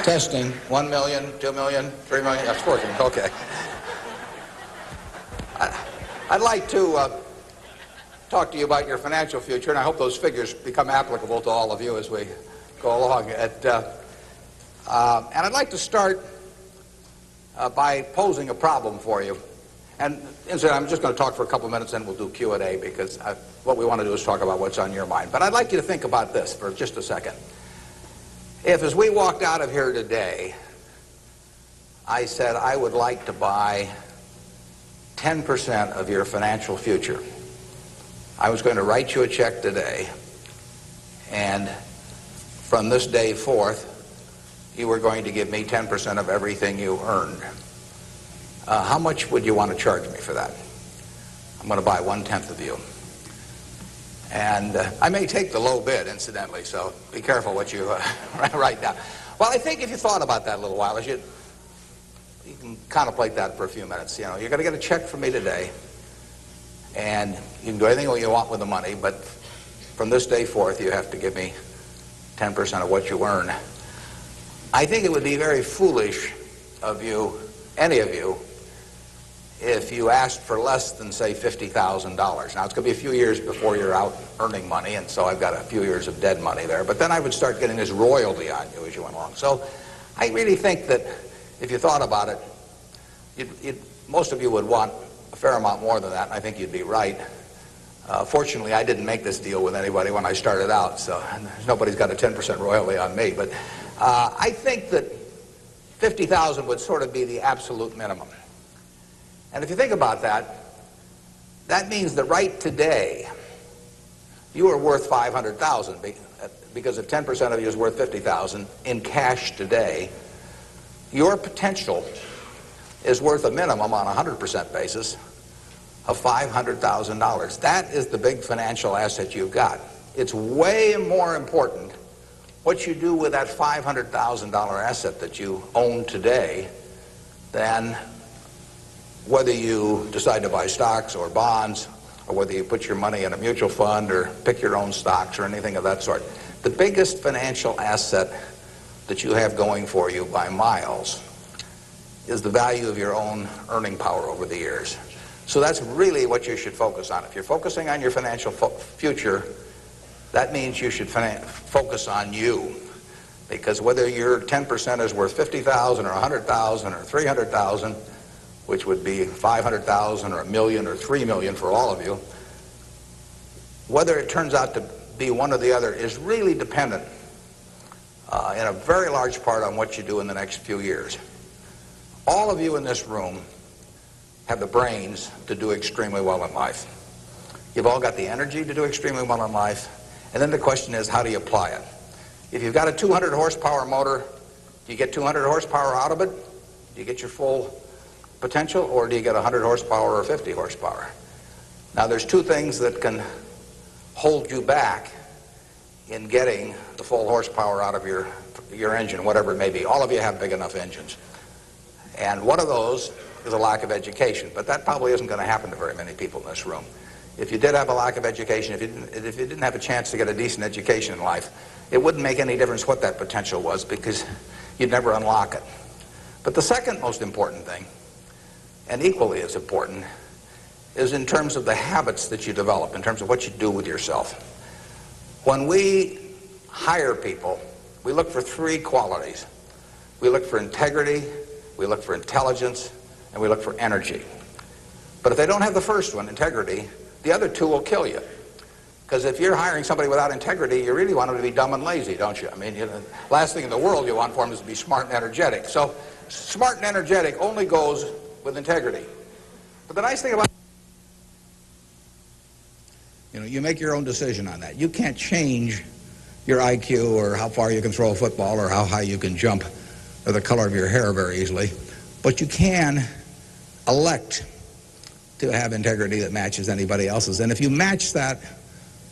Testing. 1 million, 2 million, 3 million. That's working. Okay. I'd like to talk to you about your financial future, and I hope those figures become applicable to all of you as we go along. And I'd like to start by posing a problem for you. And incidentally, I'm just going to talk for a couple minutes, and we'll do Q&A, because what we want to do is talk about what's on your mind. But I'd like you to think about this for just a second. If, as we walked out of here today, I said I would like to buy 10% of your financial future, I was going to write you a check today, and from this day forth, you were going to give me 10% of everything you earned. How much would you want to charge me for that? I'm going to buy 1/10 of you. And I may take the low bid, incidentally, so be careful what you write down. Well, I think if you thought about that a little while, you can contemplate that for a few minutes. You know, you're going to get a check from me today, and you can do anything you want with the money, but from this day forth, you have to give me 10% of what you earn. I think it would be very foolish of you, any of you, if you asked for less than, say, $50,000. Now, it's going to be a few years before you're out earning money, and so I've got a few years of dead money there. But then I would start getting this royalty on you as you went along. So I really think that if you thought about it, most of you would want a fair amount more than that, and I think you'd be right. Fortunately, I didn't make this deal with anybody when I started out, so nobody's got a 10% royalty on me. But I think that $50,000 would sort of be the absolute minimum. And if you think about that, that means that right today, you are worth $500,000, because if 10% of you is worth $50,000 in cash today, your potential is worth a minimum on a 100% basis of $500,000. That is the big financial asset you've got. It's way more important what you do with that $500,000 asset that you own today than whether you decide to buy stocks or bonds, or whether you put your money in a mutual fund or pick your own stocks or anything of that sort. The biggest financial asset that you have going for you by miles is the value of your own earning power over the years. So that's really what you should focus on. If you're focusing on your financial future, that means you should focus on you. Because whether your 10% is worth $50,000 or $100,000 or $300,000, which would be $500,000 or $1 million or $3 million for all of you, whether it turns out to be one or the other is really dependent in a very large part on what you do in the next few years. All of you in this room have the brains to do extremely well in life. You've all got the energy to do extremely well in life, and then the question is, how do you apply it? If you've got a 200 horsepower motor, do you get 200 horsepower out of it? Do you get your full potential, or do you get 100 horsepower or 50 horsepower? Now, there's two things that can hold you back in getting the full horsepower out of your engine, whatever it may be. All of you have big enough engines. And one of those is a lack of education, but that probably isn't going to happen to very many people in this room. If you did have a lack of education, if you didn't have a chance to get a decent education in life, it wouldn't make any difference what that potential was, because you'd never unlock it. But the second most important thing, and equally as important, is in terms of the habits that you develop, in terms of what you do with yourself. When we hire people, we look for three qualities. We look for integrity, we look for intelligence, and we look for energy. But if they don't have the first one, integrity, the other two will kill you. Because if you're hiring somebody without integrity, you really want them to be dumb and lazy, don't you? I mean, last thing in the world you want for them is to be smart and energetic. So smart and energetic only goes with integrity. But the nice thing about, you make your own decision on that. You can't change your IQ or how far you can throw a football or how high you can jump or the color of your hair very easily. But you can elect to have integrity that matches anybody else's. And if you match that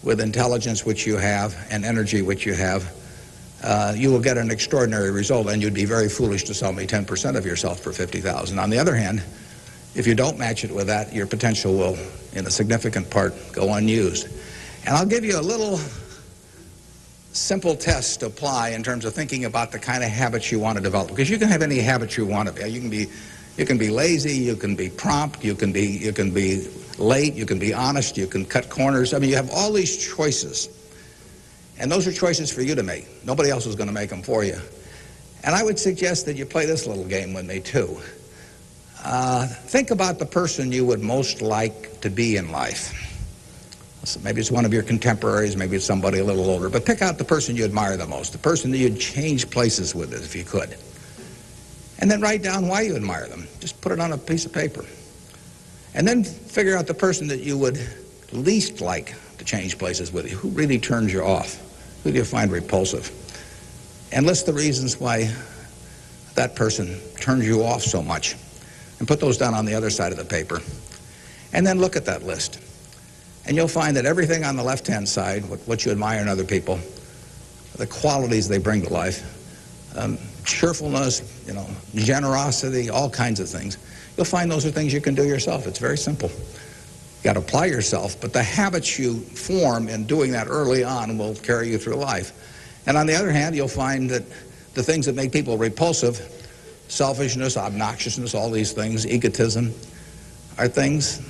with intelligence, which you have, and energy, which you have, you will get an extraordinary result, and you'd be very foolish to sell me 10% of yourself for $50,000. On the other hand, if you don't match it with that, your potential will, in a significant part, go unused. And I'll give you a little simple tests to apply in terms of thinking about the kind of habits you want to develop. Because you can have any habits you want to be. You can be lazy, you can be prompt, you can be late, you can be honest, you can cut corners. I mean, you have all these choices. And those are choices for you to make. Nobody else is going to make them for you. And I would suggest that you play this little game with me, too. Think about the person you would most like to be in life. So maybe it's one of your contemporaries, maybe it's somebody a little older, but pick out the person you admire the most, the person that you'd change places with if you could. And then write down why you admire them. Just put it on a piece of paper. And then figure out the person that you would least like to change places with you. Who really turns you off? Who do you find repulsive? And list the reasons why that person turns you off so much. And put those down on the other side of the paper. And then look at that list. And you'll find that everything on the left-hand side, what you admire in other people, the qualities they bring to life, cheerfulness, generosity, all kinds of things, you'll find those are things you can do yourself. It's very simple. You got to apply yourself, but the habits you form in doing that early on will carry you through life. And on the other hand, you'll find that the things that make people repulsive, selfishness, obnoxiousness, all these things, egotism, are things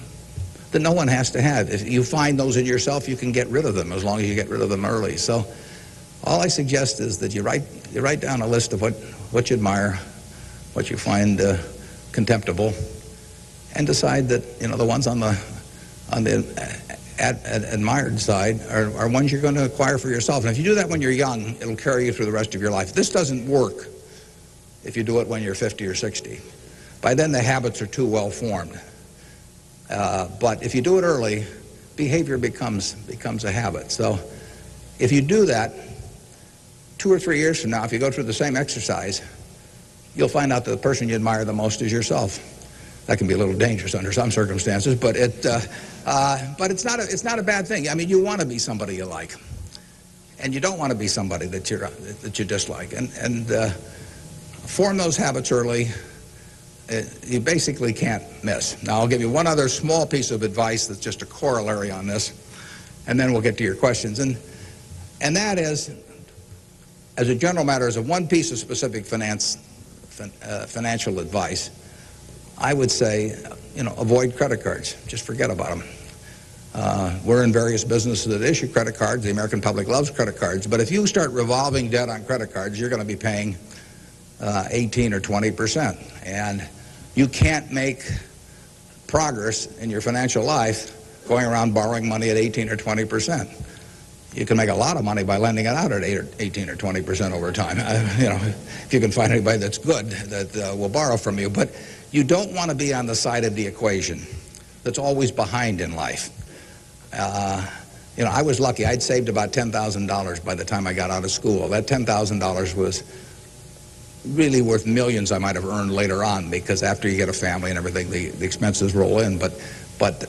that no one has to have. If you find those in yourself, you can get rid of them as long as you get rid of them early. So all I suggest is that you write down a list of what you admire, what you find contemptible, and decide that the ones on the admired side are ones you're going to acquire for yourself. And if you do that when you're young, it'll carry you through the rest of your life. This doesn't work if you do it when you're 50 or 60. By then the habits are too well formed. But if you do it early, behavior becomes a habit. So if you do that, 2 or 3 years from now, if you go through the same exercise, you'll find out that the person you admire the most is yourself. That can be a little dangerous under some circumstances, but it's not a bad thing. I mean, you want to be somebody you like, and you don't want to be somebody that you dislike. And form those habits early. You basically can't miss. Now, I'll give you one other small piece of advice that's just a corollary on this, and then we'll get to your questions. And that is, as a general matter, as a one piece of specific financial advice, I would say, avoid credit cards. Just forget about them. We're in various businesses that issue credit cards. The American public loves credit cards. But if you start revolving debt on credit cards, you're going to be paying 18 or 20%. And you can't make progress in your financial life going around borrowing money at 18 or 20%. You can make a lot of money by lending it out at 18 or 20% over time. If you can find anybody that's good that will borrow from you. But you don't want to be on the side of the equation that's always behind in life. I was lucky. I'd saved about $10,000 by the time I got out of school. That $10,000 was really worth millions I might have earned later on, because after you get a family and everything, the expenses roll in. But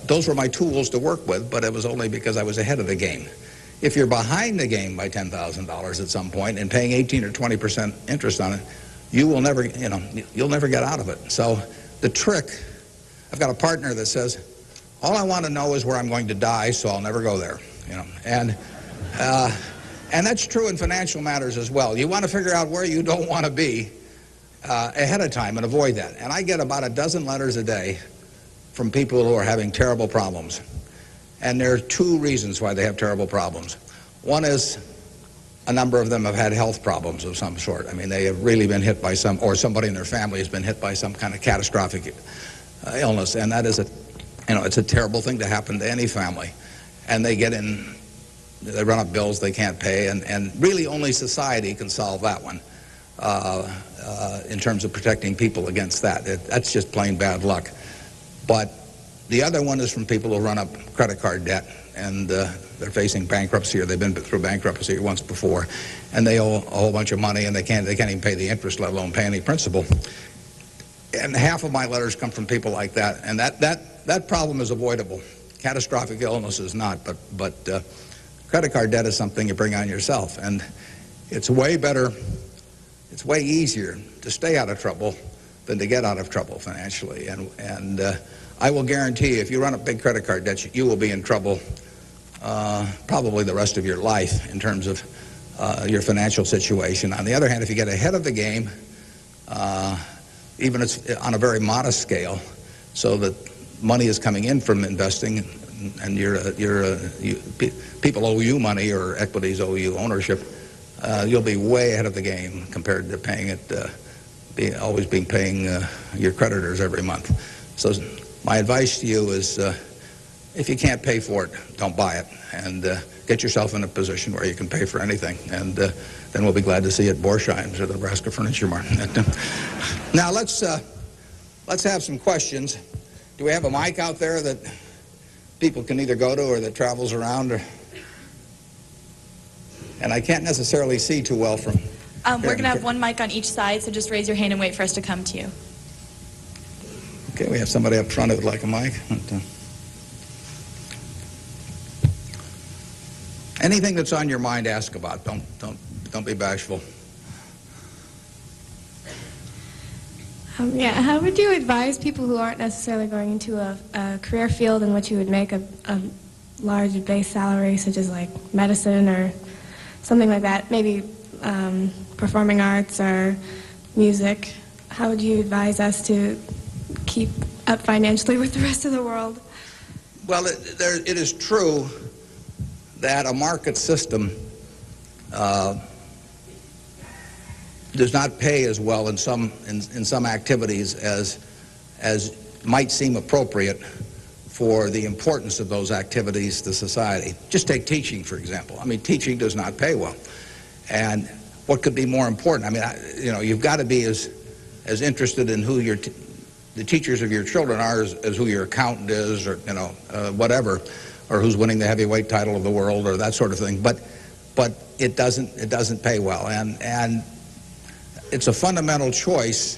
those were my tools to work with, but it was only because I was ahead of the game. If you're behind the game by $10,000 at some point and paying 18 or 20% interest on it, you will never, you'll never get out of it. So the trick, I've got a partner that says, all I want to know is where I'm going to die, so I'll never go there, And that's true in financial matters as well. You want to figure out where you don't want to be ahead of time and avoid that. And I get about a dozen letters a day from people who are having terrible problems. And there are 2 reasons why they have terrible problems. One is a number of them have had health problems of some sort. I mean, they have really been hit by or somebody in their family has been hit by some kind of catastrophic illness. And that is it's a terrible thing to happen to any family. And they run up bills they can't pay, and really only society can solve that one in terms of protecting people against that. That's just plain bad luck. But the other one is from people who run up credit card debt, and they're facing bankruptcy, or they've been through bankruptcy once before, and they owe a whole bunch of money, and they can't even pay the interest, let alone pay any principal. And half of my letters come from people like that, and that problem is avoidable. Catastrophic illness is not, but credit card debt is something you bring on yourself, and it's way better, it's way easier to stay out of trouble than to get out of trouble financially. And I will guarantee you, if you run up big credit card debts, you will be in trouble probably the rest of your life in terms of your financial situation. On the other hand, if you get ahead of the game, even it's on a very modest scale, so that money is coming in from investing, and people owe you money or equities owe you ownership, you'll be way ahead of the game compared to paying it, always paying your creditors every month. So my advice to you is, if you can't pay for it, don't buy it, and get yourself in a position where you can pay for anything, and then we'll be glad to see you at Borsheim's or the Nebraska Furniture Mart. Now let's have some questions. Do we have a mic out there that people can either go to or that travels around? And I can't necessarily see too well from we're going to have one mic on each side, so just raise your hand and wait for us to come to you. Okay, we have somebody up front who would like a mic. Anything that's on your mind, ask about. Don't be bashful. Yeah, how would you advise people who aren't necessarily going into a career field in which you would make a large base salary, such as like medicine or something like that, maybe performing arts or music? How would you advise us to keep up financially with the rest of the world? Well, it is true that a market system does not pay as well in some activities as might seem appropriate for the importance of those activities to society. Just take teaching, for example. I mean, teaching does not pay well. And what could be more important? I mean, you've got to be as interested in who the teachers of your children are as who your accountant is, or whatever, or who's winning the heavyweight title of the world, or that sort of thing. But it doesn't pay well, and it's a fundamental choice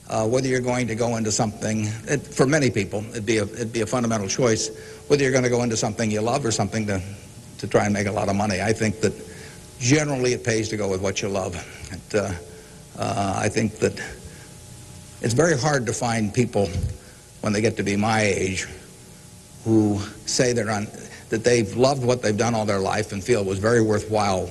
whether you're going to go into something. For many people, it'd be a fundamental choice whether you're going to go into something you love or something to try and make a lot of money. I think that generally it pays to go with what you love. I think that it's very hard to find people when they get to be my age who say that they've loved what they've done all their life and feel it was very worthwhile,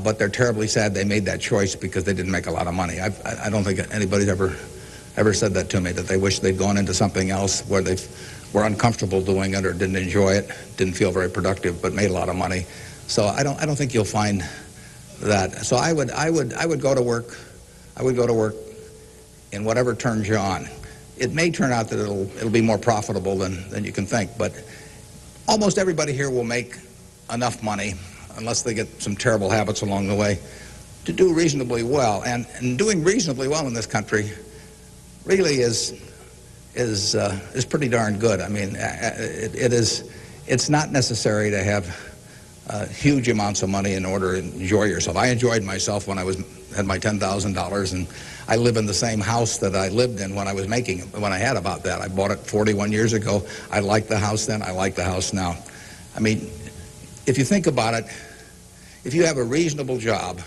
but they're terribly sad they made that choice because they didn't make a lot of money. I don't think anybody's ever said that to me, that they wish they'd gone into something else where they were uncomfortable doing it or didn't enjoy it, didn't feel very productive, but made a lot of money. So I don't think you'll find that. So I would go to work. I would go to work in whatever turns you on. It may turn out that it'll be more profitable than you can think, but almost everybody here will make enough money, unless they get some terrible habits along the way, to do reasonably well. And doing reasonably well in this country really is pretty darn good. I mean, it's not necessary to have huge amounts of money in order to enjoy yourself. I enjoyed myself when I had my $10,000, and I live in the same house that I lived in when I was making it, when I had about that. I bought it 41 years ago. I liked the house then. I like the house now. I mean, if you think about it, if you have a reasonable job,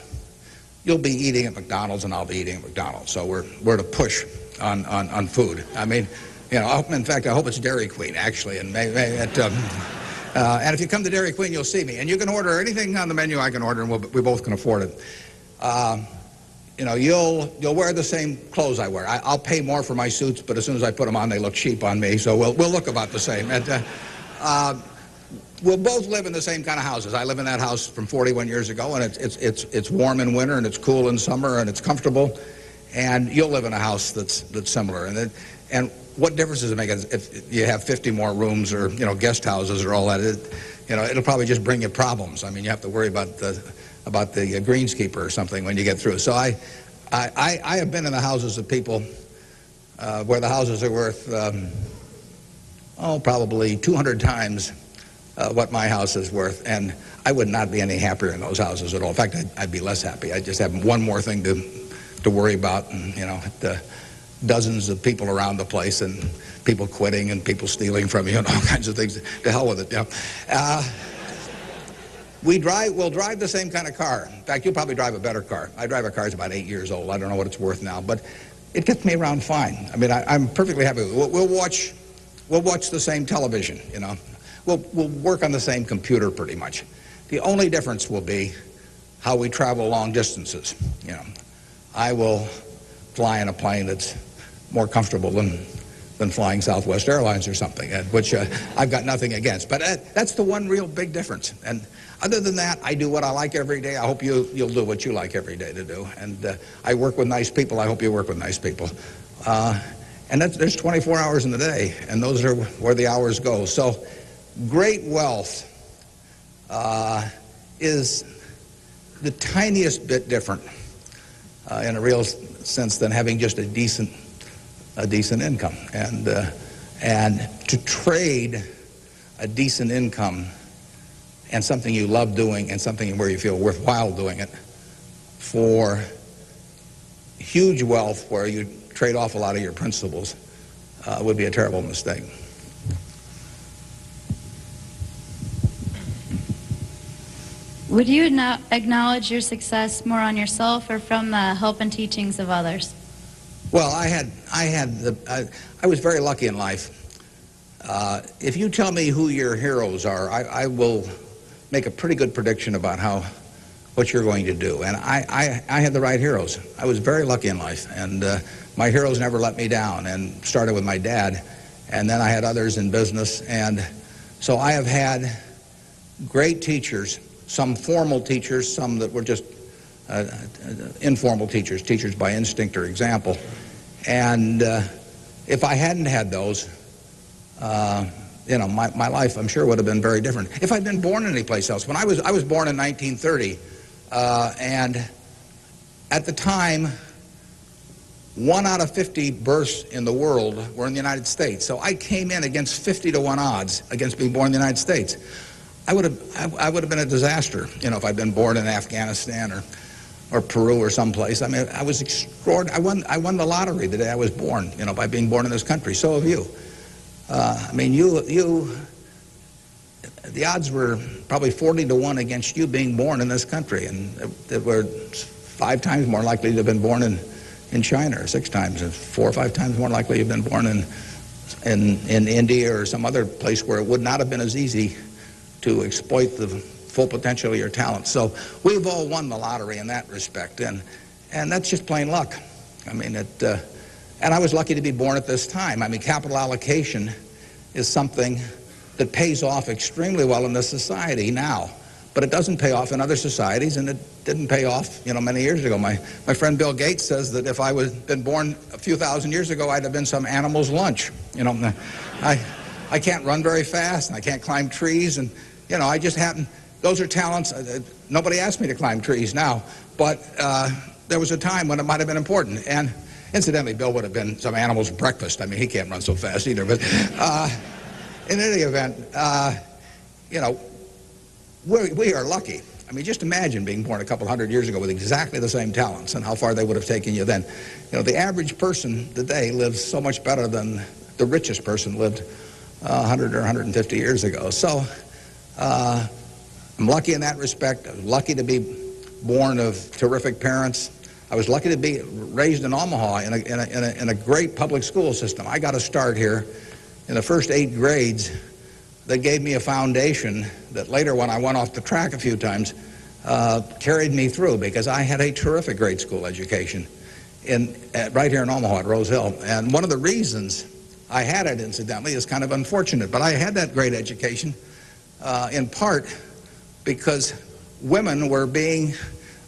you'll be eating at McDonald's and I'll be eating at McDonald's. So we're to push on food. I mean, in fact, I hope it's Dairy Queen, actually, and and if you come to Dairy Queen, you'll see me. And you can order anything on the menu I can order, and we both can afford it. You'll wear the same clothes I wear. I'll pay more for my suits, but as soon as I put them on, they look cheap on me. So we'll look about the same. And we'll both live in the same kind of houses. I live in that house from 41 years ago, and it's warm in winter, and it's cool in summer, and it's comfortable. And you'll live in a house that's similar. And what difference does it make if you have 50 more rooms or guest houses or all that? It'll probably just bring you problems. I mean, you have to worry about the greenskeeper or something when you get through. So I have been in the houses of people where the houses are worth probably 200 times what my house is worth, and I would not be any happier in those houses at all. In fact, I'd be less happy. I'd just have one more thing to worry about, and dozens of people around the place, and people quitting, and people stealing from you, and all kinds of things. To hell with it. We'll drive the same kind of car. In fact, you'll probably drive a better car. I drive a car that's about 8 years old. I don't know what it's worth now, but it gets me around fine. I mean, I'm perfectly happy with it. We'll watch the same television. We'll work on the same computer pretty much. The only difference will be how we travel long distances. You know, I will fly in a plane that's more comfortable than flying Southwest Airlines or something, which I've got nothing against. But that's the one real big difference. And other than that, I do what I like every day. I hope you'll do what you like every day to do. And I work with nice people. I hope you work with nice people. And there's 24 hours in the day, and those are where the hours go. So great wealth is the tiniest bit different in a real sense than having just a decent income. And to trade a decent income and something you love doing and something where you feel worthwhile doing it for huge wealth where you trade off a lot of your principles would be a terrible mistake. Would you acknowledge your success more on yourself or from the help and teachings of others? Well, I was very lucky in life. If you tell me who your heroes are, I will make a pretty good prediction about what you're going to do. And I had the right heroes. I was very lucky in life, and my heroes never let me down. And started with my dad, and then I had others in business, and so I have had great teachers. Some formal teachers, some that were just informal teachers, teachers by instinct or example. And if I hadn't had those, you know, my life, I'm sure, would have been very different. If I'd been born anyplace else. When I was born in 1930, and at the time, 1 out of 50 births in the world were in the United States. So I came in against 50 to 1 odds against being born in the United States. I would have been a disaster, you know, if I'd been born in Afghanistan or Peru or someplace. I mean, I was extraordinary. I won the lottery the day I was born, you know, by being born in this country. So have you. I mean, the odds were probably 40 to 1 against you being born in this country, and they were 5 times more likely to have been born in China, or 6 times, and 4 or 5 times more likely to have been born in India or some other place where it would not have been as easy to exploit the full potential of your talent. So we've all won the lottery in that respect, and that's just plain luck. I mean, and I was lucky to be born at this time. I mean, capital allocation is something that pays off extremely well in this society now, but it doesn't pay off in other societies, and it didn't pay off, you know, many years ago. My friend Bill Gates says that if I had been born a few thousand years ago, I'd have been some animal's lunch. You know, I can't run very fast, and I can't climb trees, and you know, I just happen. Those are talents. Nobody asked me to climb trees now, but there was a time when it might have been important. And incidentally, Bill would have been some animal's breakfast. I mean, he can't run so fast either. But in any event, you know, we are lucky. I mean, just imagine being born a couple hundred years ago with exactly the same talents and how far they would have taken you then. You know, the average person today lives so much better than the richest person lived 100 or 150 years ago. So I'm lucky in that respect. I was lucky to be born of terrific parents. I was lucky to be raised in Omaha in a great public school system. I got a start here in the first 8 grades that gave me a foundation that later, when I went off the track a few times, carried me through, because I had a terrific grade school education right here in Omaha at Rose Hill. And one of the reasons I had it, incidentally, is kind of unfortunate, but I had that great education in part because women were being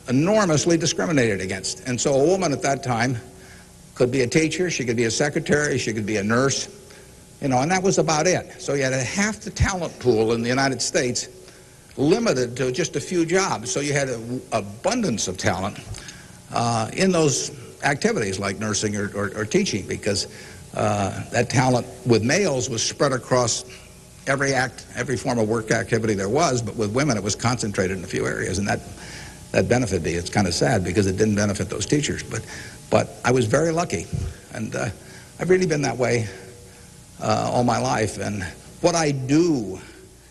enormously discriminated against. And so a woman at that time could be a teacher, she could be a secretary, she could be a nurse, you know, and that was about it. So you had half the talent pool in the United States limited to just a few jobs. So you had an abundance of talent in those activities like nursing or teaching, because that talent with males was spread across every form of work activity there was, but with women it was concentrated in a few areas, and that benefited me. It's kind of sad because it didn't benefit those teachers, but I was very lucky, and I've really been that way all my life. And what I do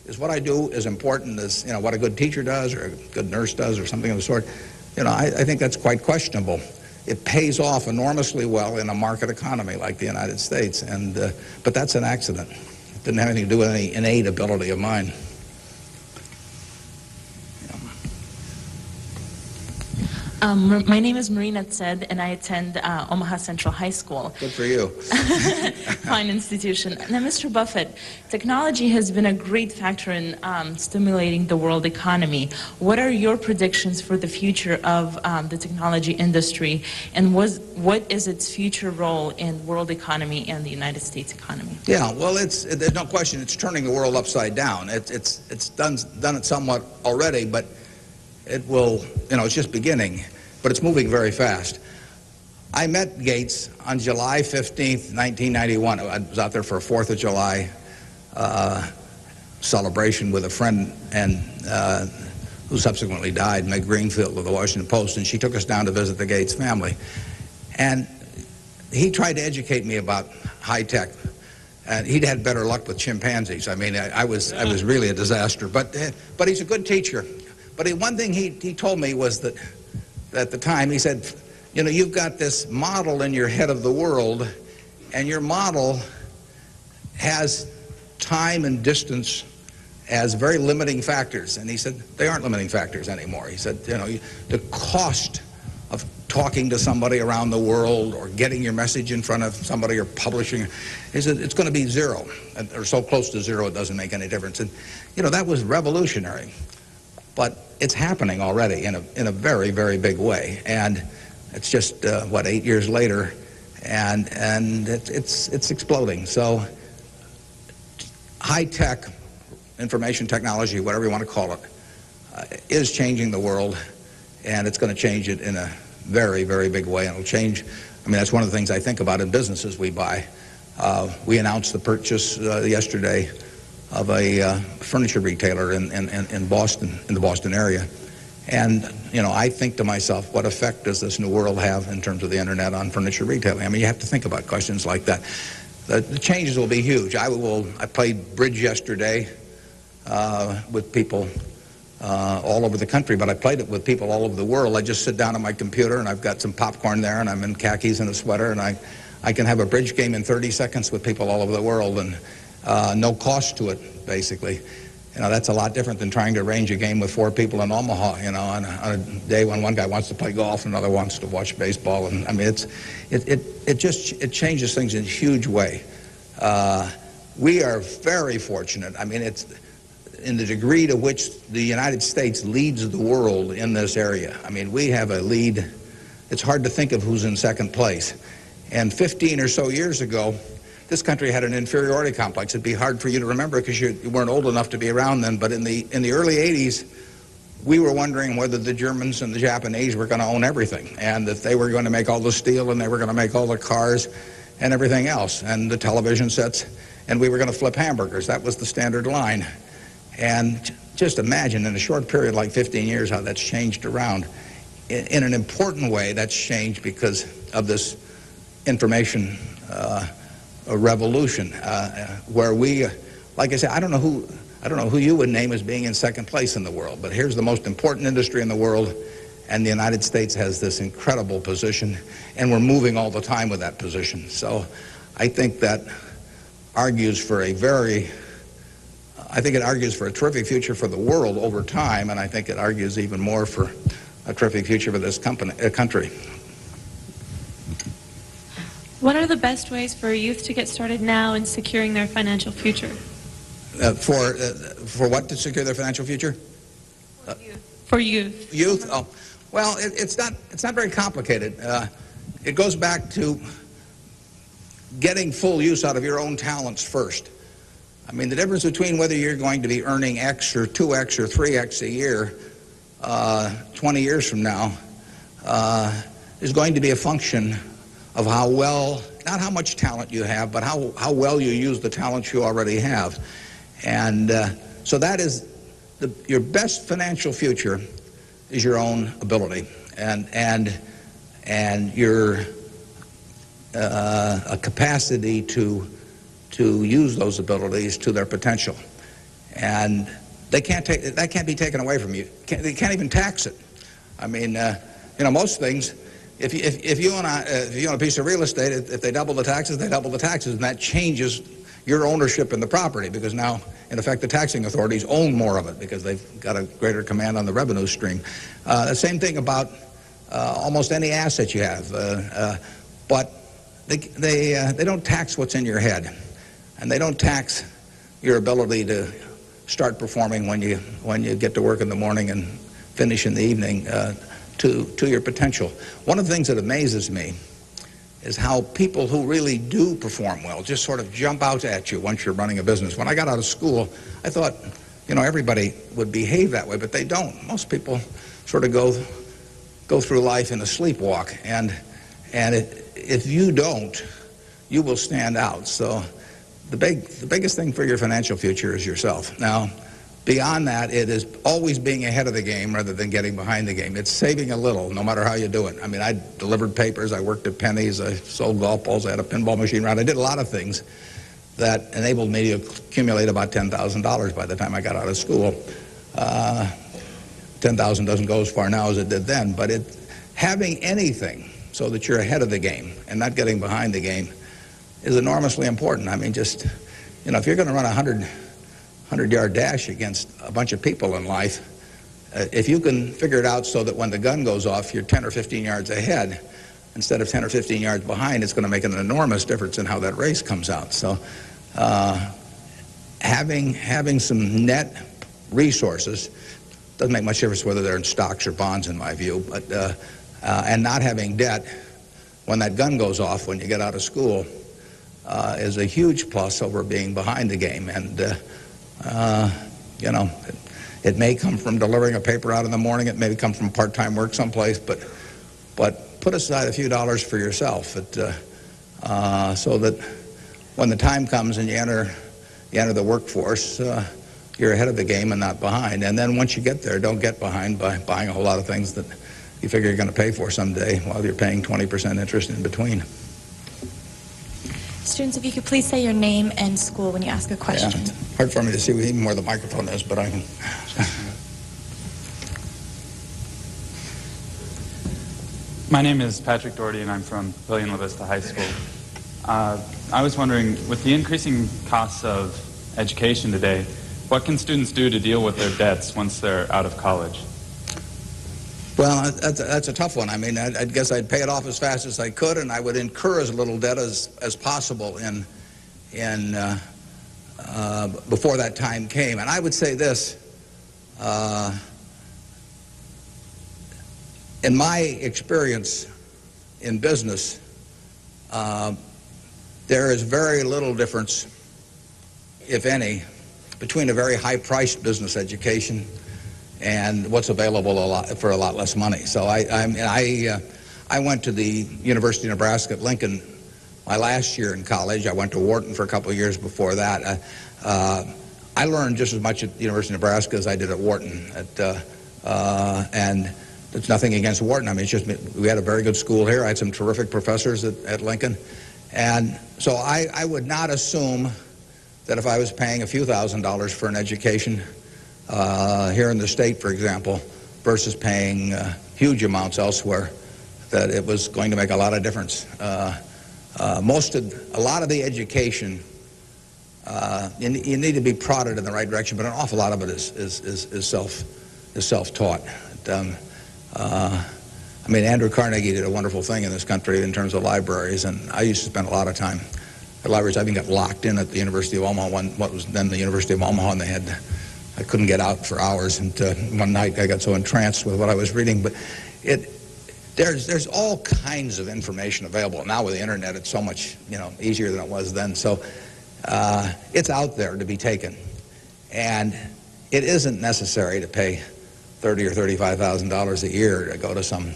is important as, you know, what a good teacher does or a good nurse does or something of the sort. You know, I think that's quite questionable. It pays off enormously well in a market economy like the United States, and but that's an accident. It didn't have anything to do with any innate ability of mine. My name is Marina Tsed, and I attend Omaha Central High School. Good for you. Fine institution. Now, Mr. Buffett, technology has been a great factor in stimulating the world economy. What are your predictions for the future of the technology industry, and what is its future role in world economy and the United States economy? Yeah, well, there's no question it's turning the world upside down. It's done it somewhat already, but it will, it's just beginning, but it's moving very fast. I met Gates on July 15th, 1991. I was out there for a 4th of July celebration with a friend and who subsequently died, Meg Greenfield of the Washington Post, and she took us down to visit the Gates family. And he tried to educate me about high tech. And he'd had better luck with chimpanzees. I mean, I was really a disaster. But he's a good teacher. But one thing he told me was that at the time, he said, you've got this model in your head of the world, and your model has time and distance as very limiting factors. And he said, they aren't limiting factors anymore. He said, the cost of talking to somebody around the world or getting your message in front of somebody or publishing, he said, it's going to be zero, or so close to zero it doesn't make any difference. And, that was revolutionary. But it's happening already in a very, very big way. And it's just, 8 years later, and it's exploding. So high-tech information technology, whatever you want to call it, is changing the world, and it's going to change it in a very, very big way. And it'll change, that's one of the things I think about in businesses we buy. We announced the purchase yesterday of a furniture retailer in Boston, in the Boston area. And, I think to myself, what effect does this new world have in terms of the internet on furniture retailing? You have to think about questions like that. The changes will be huge. I played bridge yesterday with people all over the country, but I played it with people all over the world. I just sit down on my computer, and I've got some popcorn there, and I'm in khakis and a sweater, and I can have a bridge game in 30 seconds with people all over the world, and no cost to it, basically. That's a lot different than trying to arrange a game with 4 people in Omaha, on a day when one guy wants to play golf and another wants to watch baseball. And it changes things in a huge way. We are very fortunate. It's in the degree to which the United States leads the world in this area. We have a lead. It's hard to think of who's in second place. And 15 or so years ago, this country had an inferiority complex. It'd be hard for you to remember because you weren't old enough to be around then. But in the early 80s, we were wondering whether the Germans and the Japanese were going to own everything, and that they were going to make all the steel, and they were going to make all the cars and everything else, and the television sets, and we were going to flip hamburgers. That was the standard line. And just imagine in a short period like 15 years how that's changed around. In an important way, that's changed because of this information a revolution, where we, like I said, I don't know who you would name as being in second place in the world, but here's the most important industry in the world, and the United States has this incredible position, and we're moving all the time with that position. So I think that argues for it argues for a terrific future for the world over time, and I think it argues even more for a terrific future for this country. What are the best ways for youth to get started now in securing their financial future? For what to secure their financial future? For youth. Youth? Oh, well, it's not very complicated. It goes back to getting full use out of your own talents first. The difference between whether you're going to be earning X or 2X or 3X a year 20 years from now is going to be a function of how well, not how much talent you have, but how well you use the talents you already have. And so that is your best financial future is your own ability and your a capacity to use those abilities to their potential. And that can't be taken away from you. They can't even tax it. Most things, if you own a piece of real estate, if they double the taxes, they double the taxes, and that changes your ownership in the property, because now, in effect, the taxing authorities own more of it because they've got a greater command on the revenue stream. The same thing about almost any asset you have. But they don't tax what's in your head, and they don't tax your ability to start performing when you get to work in the morning and finish in the evening to your potential. One of the things that amazes me is how people who really do perform well just sort of jump out at you once you're running a business. When I got out of school, I thought, you know, everybody would behave that way, but they don't. Most people sort of go through life in a sleepwalk, and if you don't, you will stand out. So the biggest thing for your financial future is yourself. Now, beyond that, it is always being ahead of the game rather than getting behind the game. It's saving a little, no matter how you do it. I mean, I delivered papers, I worked at Penny's, I sold golf balls, I had a pinball machine around. I did a lot of things that enabled me to accumulate about $10,000 by the time I got out of school. 10,000 doesn't go as far now as it did then, but having anything so that you're ahead of the game and not getting behind the game is enormously important. I mean, just, you know, if you're going to run a 100-yard dash against a bunch of people in life, if you can figure it out so that when the gun goes off, you're 10 or 15 yards ahead instead of 10 or 15 yards behind, it's going to make an enormous difference in how that race comes out. So having some net resources doesn't make much difference whether they're in stocks or bonds, in my view, but and not having debt when that gun goes off when you get out of school is a huge plus over being behind the game. And you know, it may come from delivering a paper out in the morning, it may come from part-time work someplace, but put aside a few dollars for yourself so that when the time comes and you enter the workforce, you're ahead of the game and not behind. And then once you get there, don't get behind by buying a whole lot of things that you figure you're going to pay for someday while you're paying 20% interest in between. Students, if you could please say your name and school when you ask a question. Yeah, it's hard for me to see even where the microphone is, but I can. My name is Patrick Doherty, and I'm from William La Vista High School. I was wondering, with the increasing costs of education today, what can students do to deal with their debts once they're out of college? Well, that's a tough one. I mean, I guess I'd pay it off as fast as I could, and I would incur as little debt as possible before that time came. And I would say this, in my experience in business, there is very little difference, if any, between a very high-priced business education and what's available for a lot less money. So I went to the University of Nebraska at Lincoln my last year in college. I went to Wharton for a couple of years before that. I learned just as much at the University of Nebraska as I did at Wharton. And it's nothing against Wharton. I mean, it's just we had a very good school here. I had some terrific professors at Lincoln. And so I would not assume that if I was paying a few $1,000s for an education here in the state, for example, versus paying huge amounts elsewhere, that it was going to make a lot of difference. A lot of the education, you need to be prodded in the right direction, but an awful lot of it is self-taught. I mean, Andrew Carnegie did a wonderful thing in this country in terms of libraries, and I used to spend a lot of time at libraries. I even got locked in at the University of Omaha, what was then the University of Omaha, and I couldn't get out for hours. And one night I got so entranced with what I was reading. But there's all kinds of information available now with the internet. It's so much easier than it was then. So it's out there to be taken, and it isn't necessary to pay $30,000 or $35,000 a year to go to some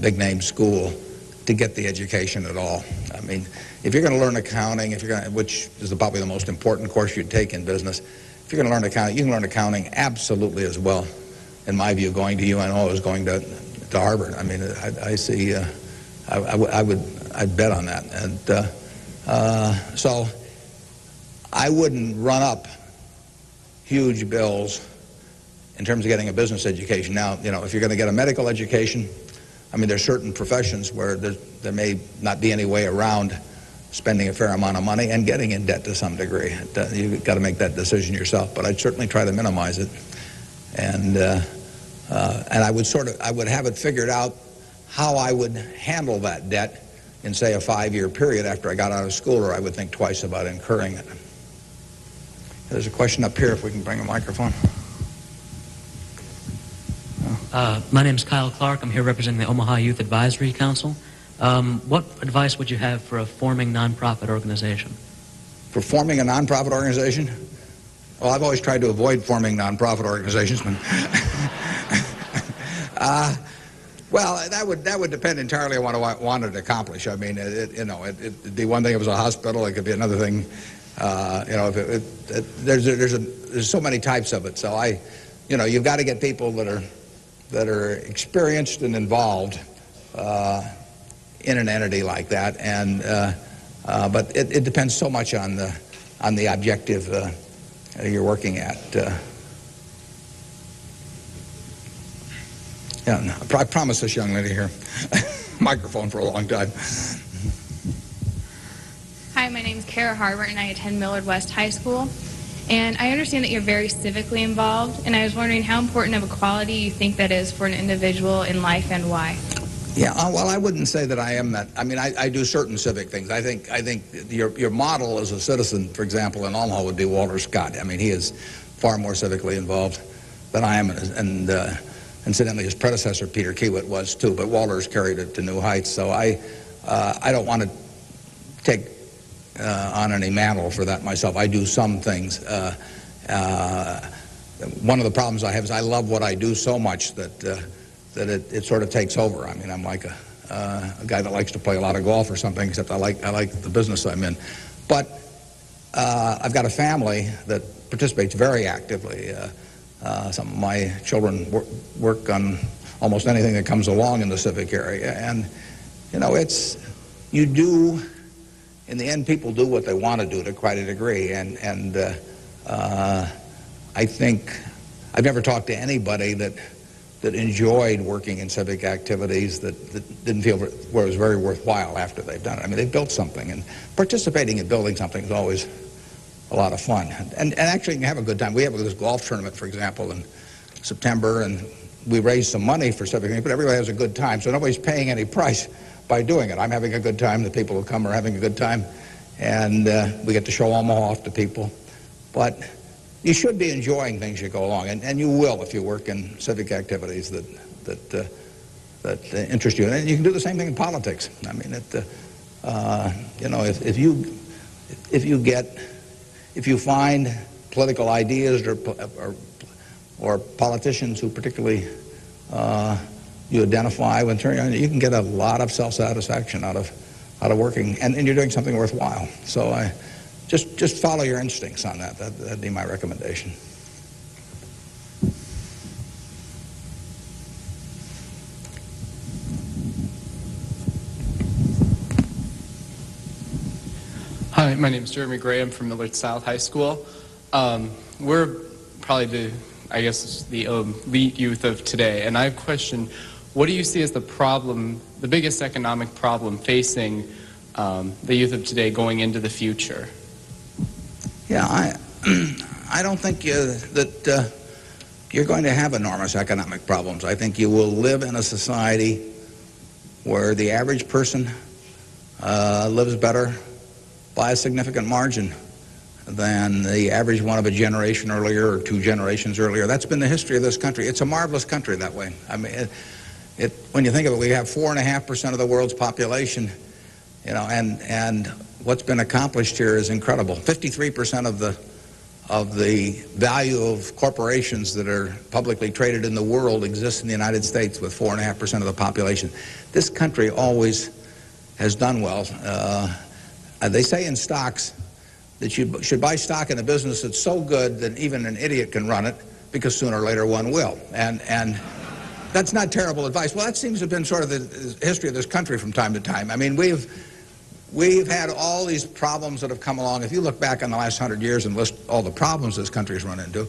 big name school to get the education at all. I mean, if you're going to learn accounting, which is probably the most important course you'd take in business, if you're going to learn accounting, you can learn accounting absolutely as well, in my view, going to UNO as going to Harvard. I mean, I see, I'd bet on that. And so I wouldn't run up huge bills in terms of getting a business education. Now, if you're going to get a medical education, I mean, there's certain professions where there may not be any way around spending a fair amount of money and getting in debt to some degree. You've got to make that decision yourself, but I'd certainly try to minimize it. And and I would have it figured out how I would handle that debt in, say, a 5-year period after I got out of school, or I would think twice about incurring it. There's a question up here, if we can bring a microphone. My name is Kyle Clark. I'm here representing the Omaha Youth Advisory Council. What advice would you have for a forming nonprofit organization? For forming a nonprofit organization? Well, I've always tried to avoid forming nonprofit organizations. Well, that would depend entirely on what I wanted to accomplish. I mean, it'd be one thing if it was a hospital. It could be another thing. There's so many types of it. So you've got to get people that are experienced and involved in an entity like that. And but it depends so much on the objective you're working at. Yeah, no, I promised this young lady here microphone for a long time. Hi, my name's Kara Harbert, and I attend Millard West High School. And I understand that you're very civically involved, and I was wondering how important of a quality you think that is for an individual in life and why. Yeah, well, I wouldn't say that I am that. I mean, I do certain civic things. I think your model as a citizen, for example, in Omaha would be Walter Scott. I mean, he is far more civically involved than I am, and incidentally, his predecessor, Peter Kiewit, was too, but Walter's carried it to new heights. So I don't want to take on any mantle for that myself. I do some things. One of the problems I have is I love what I do so much that it sort of takes over. I mean, I'm like a guy that likes to play a lot of golf or something, except I like the business I'm in. But I've got a family that participates very actively. Some of my children work on almost anything that comes along in the civic area. And, in the end, people do what they want to do to quite a degree. And I think I've never talked to anybody that enjoyed working in civic activities that didn't feel where it was very worthwhile after they've done it. I mean, they've built something, and participating in building something is always a lot of fun. And actually, you can have a good time. We have this golf tournament, for example, in September, and we raise some money for civic things, but everybody has a good time, so nobody's paying any price by doing it. I'm having a good time. The people who come are having a good time, and we get to show Omaha off to people. But you should be enjoying things you go along, and you will if you work in civic activities that interest you. And you can do the same thing in politics. I mean, if you find political ideas or politicians who particularly you identify with, you can get a lot of self-satisfaction out of working, and you're doing something worthwhile. So just follow your instincts on that. That'd be my recommendation. Hi, my name is Jeremy Graham from Millard South High School. We're probably the elite youth of today, and I have a question. What do you see as the biggest economic problem facing the youth of today going into the future? Yeah, I don't think that you're going to have enormous economic problems. I think you will live in a society where the average person lives better by a significant margin than the average one of a generation earlier or 2 generations earlier. That's been the history of this country. It's a marvelous country that way. I mean, when you think of it, we have 4.5% of the world's population, and what's been accomplished here is incredible. 53% of the value of corporations that are publicly traded in the world exists in the United States with 4.5% of the population. This country always has done well. They say in stocks that you should buy stock in a business that's so good that even an idiot can run it, because sooner or later one will. And that's not terrible advice. Well, that seems to have been sort of the history of this country from time to time. I mean, we've had all these problems that have come along. If you look back on the last 100 years and list all the problems this country's run into,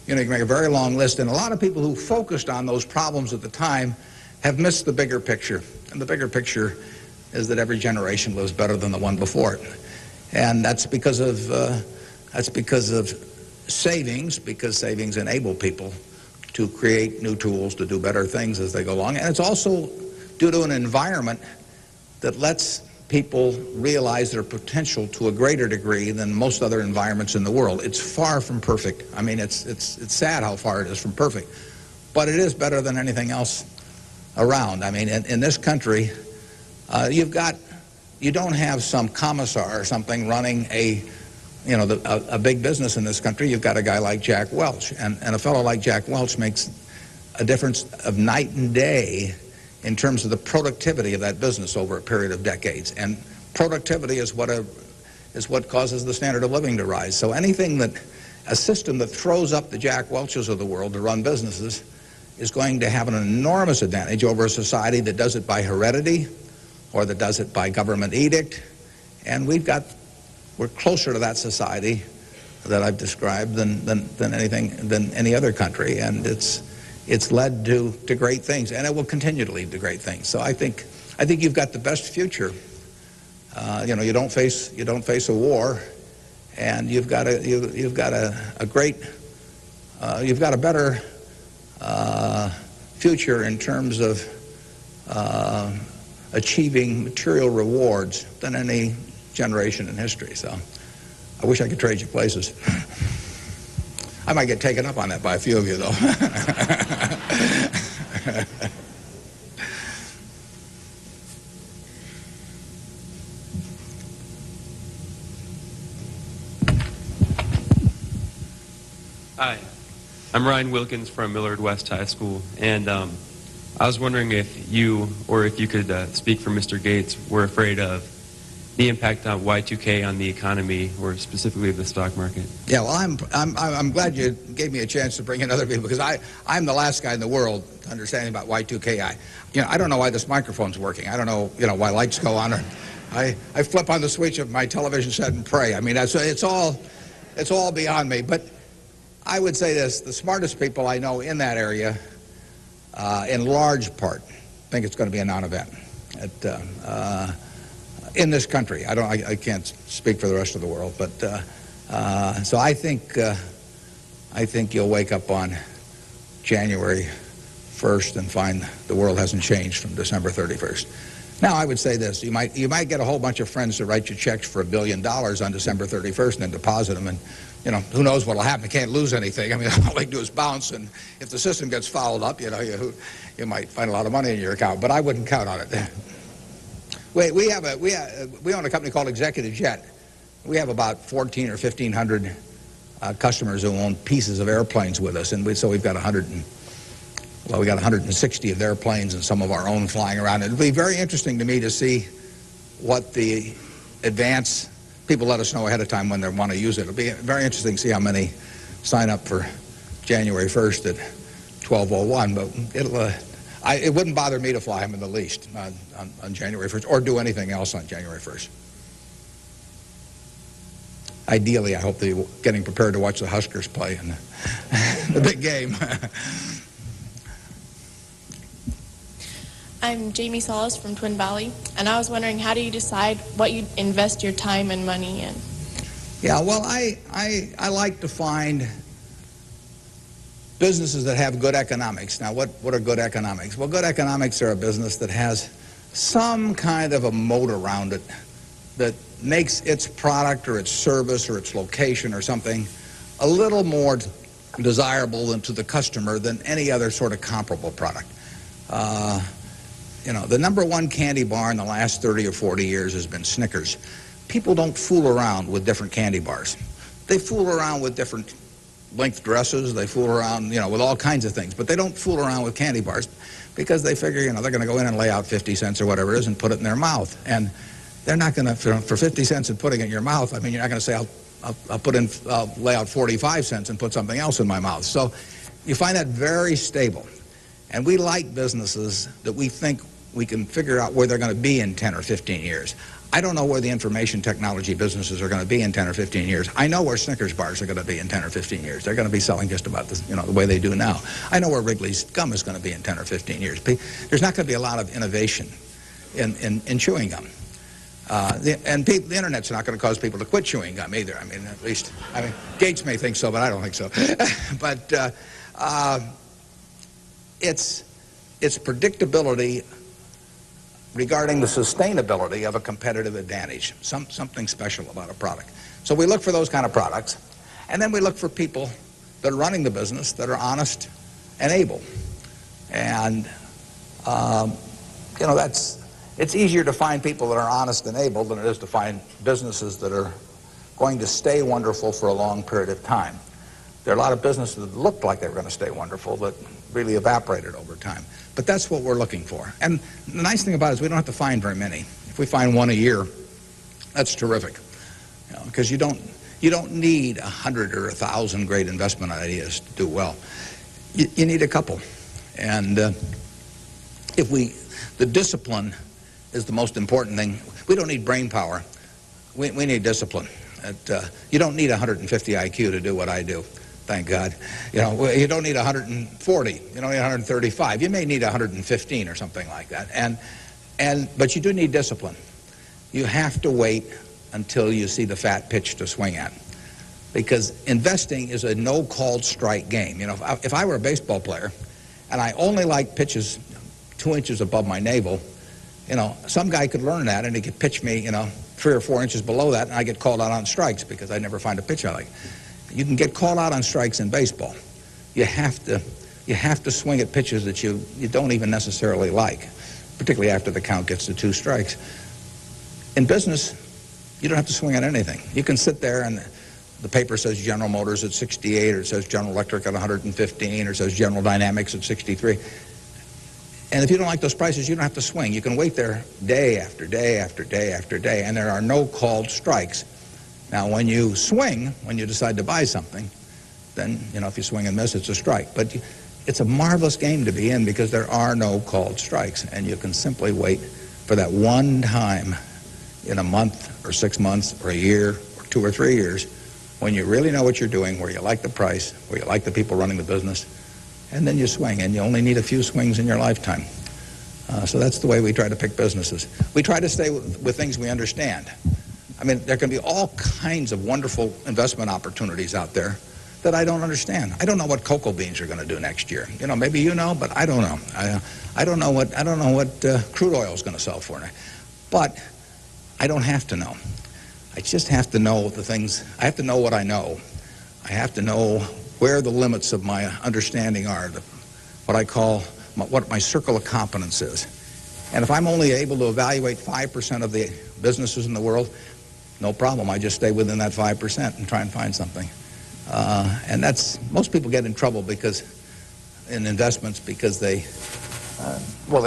you can make a very long list. And a lot of people who focused on those problems at the time have missed the bigger picture. And the bigger picture is that every generation lives better than the one before it. And that's because of savings, because savings enable people to create new tools to do better things as they go along. And it's also due to an environment that lets people realize their potential to a greater degree than most other environments in the world. It's far from perfect. I mean, it's sad how far it is from perfect. But it is better than anything else around. I mean, in this country, you don't have some commissar or something running a big business in this country. You've got a guy like Jack Welch, and a fellow like Jack Welch makes a difference of night and day in terms of the productivity of that business over a period of decades. And productivity is what causes the standard of living to rise. So a system that throws up the Jack Welches of the world to run businesses is going to have an enormous advantage over a society that does it by heredity or that does it by government edict. And we're closer to that society that I've described than any other country, and it's led to great things, and it will continue to lead to great things. So I think you've got the best future. You don't face a war, and you've got a better future in terms of achieving material rewards than any generation in history. So I wish I could trade you places. I might get taken up on that by a few of you, though. Hi, I'm Ryan Wilkins from Millard West High School, and I was wondering if you could speak for Mr. Gates, were afraid of the impact on Y2K on the economy, or specifically the stock market. Yeah, well, I'm glad you gave me a chance to bring in other people, because I'm the last guy in the world to understand about Y2K. I don't know why this microphone's working. I don't know, why lights go on. Or I flip on the switch of my television set and pray. I mean, it's all beyond me. But I would say this: the smartest people I know in that area, in large part, think it's going to be a non-event. In this country. I can't speak for the rest of the world, but so I think you'll wake up on January 1st and find the world hasn't changed from December 31st. Now, I would say this: you might get a whole bunch of friends to write you checks for $1 billion on December 31st and then deposit them, and who knows what'll happen? You can't lose anything. I mean, all they do is bounce, and if the system gets fouled up, you might find a lot of money in your account. But I wouldn't count on it. We own a company called Executive Jet. We have about 1,400 or 1,500 customers who own pieces of airplanes with us, and so we've got 160 of their planes and some of our own flying around. It'll be very interesting to me to see what the advance people let us know ahead of time when they want to use it. It'll be very interesting to see how many sign up for January 1st at 12:01, but it wouldn't bother me to fly them in the least on January 1st or do anything else on January 1st. Ideally, I hope they're getting prepared to watch the Huskers play in the big game. I'm Jamie Solis from Twin Valley, and I was wondering, how do you decide what you invest your time and money in? Yeah, well, I like to find businesses that have good economics. Now, what are good economics? Well, good economics are a business that has some kind of a moat around it that makes its product or its service or its location or something a little more desirable to the customer than any other sort of comparable product. The #1 candy bar in the last 30 or 40 years has been Snickers. People don't fool around with different candy bars. They fool around with different length dresses, they fool around, with all kinds of things, but they don't fool around with candy bars because they figure, they're going to go in and lay out 50 cents or whatever it is and put it in their mouth. And they're not going to, for 50 cents and putting it in your mouth, I mean, you're not going to say, I'll lay out 45 cents and put something else in my mouth. So you find that very stable. And we like businesses that we think we can figure out where they're going to be in 10 or 15 years. I don't know where the information technology businesses are going to be in 10 or 15 years. I know where Snickers bars are going to be in 10 or 15 years. They're going to be selling just about the way they do now. I know where Wrigley's gum is going to be in 10 or 15 years. There's not going to be a lot of innovation in chewing gum. The internet's not going to cause people to quit chewing gum either. Gates may think so, but I don't think so. But it's predictability regarding the sustainability of a competitive advantage, something special about a product. So we look for those kind of products, and then we look for people that are running the business that are honest and able. And, you know, it's easier to find people that are honest and able than it is to find businesses that are going to stay wonderful for a long period of time. There are a lot of businesses that looked like they were going to stay wonderful that really evaporated over time. But that's what we're looking for. And the nice thing about it is we don't have to find very many. If we find one a year, that's terrific. You know, because you don't need 100 or 1,000 great investment ideas to do well. You need a couple. And the discipline is the most important thing. We don't need brain power. We need discipline. You don't need 150 IQ to do what I do. Thank God. You know, you don't need 140. You don't need 135. You may need 115 or something like that. But you do need discipline. You have to wait until you see the fat pitch to swing at. Because investing is a no-called strike game. You know, if I were a baseball player and I only liked pitches 2 inches above my navel, you know, some guy could learn that and he could pitch me, you know, 3 or 4 inches below that, and I get called out on strikes because I never find a pitch I like. You can get called out on strikes in baseball. You have to swing at pitches that you don't even necessarily like, particularly after the count gets to 2 strikes. In business, you don't have to swing at anything. You can sit there and the paper says General Motors at 68, or it says General Electric at 115, or it says General Dynamics at 63. And if you don't like those prices, you don't have to swing. You can wait there day after day after day after day, and there are no called strikes. Now, when you swing, when you decide to buy something, then, you know, if you swing and miss, it's a strike. But it's a marvelous game to be in because there are no called strikes, and you can simply wait for that one time in a month or 6 months or a year or 2 or 3 years when you really know what you're doing, where you like the price, where you like the people running the business, and then you swing, and you only need a few swings in your lifetime. So that's the way we try to pick businesses. We try to stay with things we understand. I mean, there can be all kinds of wonderful investment opportunities out there that I don't understand. I don't know what cocoa beans are going to do next year. You know, maybe you know, but I don't know. I don't know what crude oil is going to sell for. But I don't have to know. I just have to know the things. I have to know what I know. I have to know where the limits of my understanding are, what I call what my circle of competence is. And if I'm only able to evaluate 5% of the businesses in the world, no problem. I just stay within that 5% and try and find something. And that's, most people get in trouble because, in investments, because they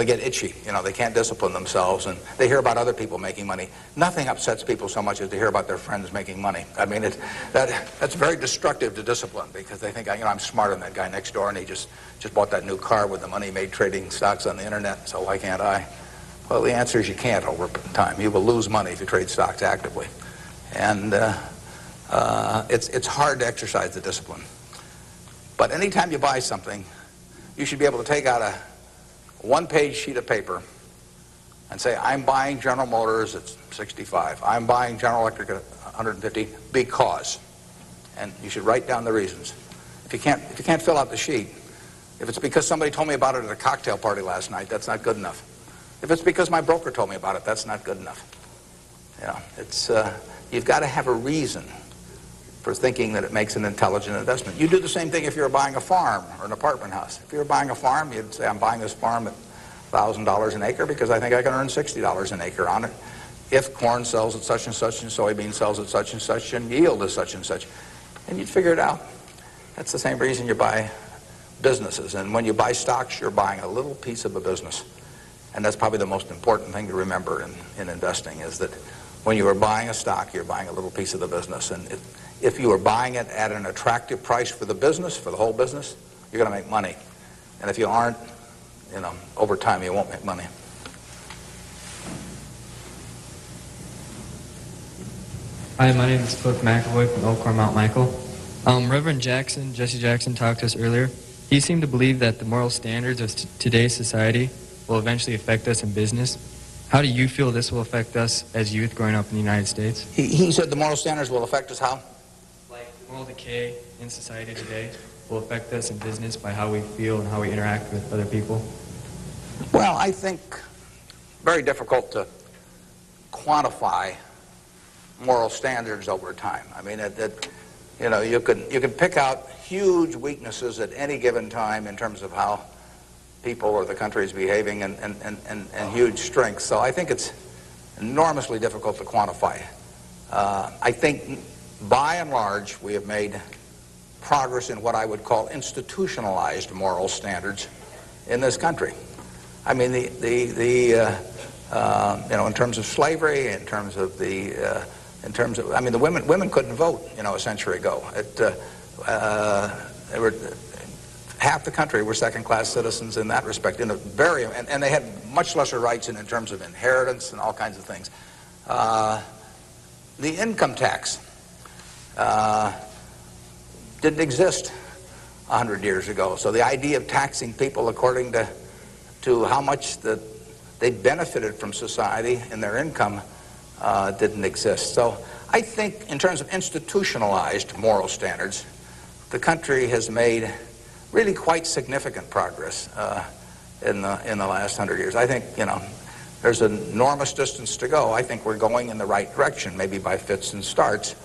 get itchy. You know, they can't discipline themselves, and they hear about other people making money. Nothing upsets people so much as to hear about their friends making money. I mean, that's very destructive to discipline because they think, you know, I'm smarter than that guy next door, and he just bought that new car with the money he made trading stocks on the internet, so why can't I? Well, the answer is you can't over time. You will lose money if you trade stocks actively. And it's hard to exercise the discipline. But anytime you buy something, you should be able to take out a one-page sheet of paper and say, I'm buying General Motors at 65. I'm buying General Electric at 150 because. And you should write down the reasons. If you can't fill out the sheet, if it's because somebody told me about it at a cocktail party last night, that's not good enough. If it's because my broker told me about it, that's not good enough. You know, it's you've got to have a reason for thinking that it makes an intelligent investment. You do the same thing if you're buying a farm or an apartment house. If you're buying a farm, you'd say, I'm buying this farm at $1,000 an acre because I think I can earn $60 an acre on it if corn sells at such and such and soybean sells at such and yield is such and such. And you'd figure it out. That's the same reason you buy businesses. And when you buy stocks, you're buying a little piece of a business. And that's probably the most important thing to remember in investing is that when you are buying a stock, you're buying a little piece of the business. And if you are buying it at an attractive price for the business, for the whole business, you're going to make money. And if you aren't, you know, over time you won't make money. Hi, my name is Cliff McAvoy from Elkhorn Mount Michael. Reverend Jesse Jackson, talked to us earlier. He seemed to believe that the moral standards of today's society will eventually affect us in business. How do you feel this will affect us as youth growing up in the United States? He said the moral standards will affect us how? Like moral decay in society today. will affect us in business by how we feel and how we interact with other people? Well, I think very difficult to quantify moral standards over time. I mean, you know, you can pick out huge weaknesses at any given time in terms of how people or the country is behaving, and huge strengths. So I think it's enormously difficult to quantify. I think by and large we have made progress in what I would call institutionalized moral standards in this country. I mean, you know, in terms of slavery, in terms of I mean, the women couldn't vote, you know, a century ago. They were, half the country were second-class citizens in that respect, and they had much lesser rights in terms of inheritance and all kinds of things. The income tax didn't exist 100 years ago, so the idea of taxing people according to how much they benefited from society and their income didn't exist. So I think in terms of institutionalized moral standards, the country has made really quite significant progress in the last 100 years. I think, you know, there's an enormous distance to go. I think we're going in the right direction, maybe by fits and starts,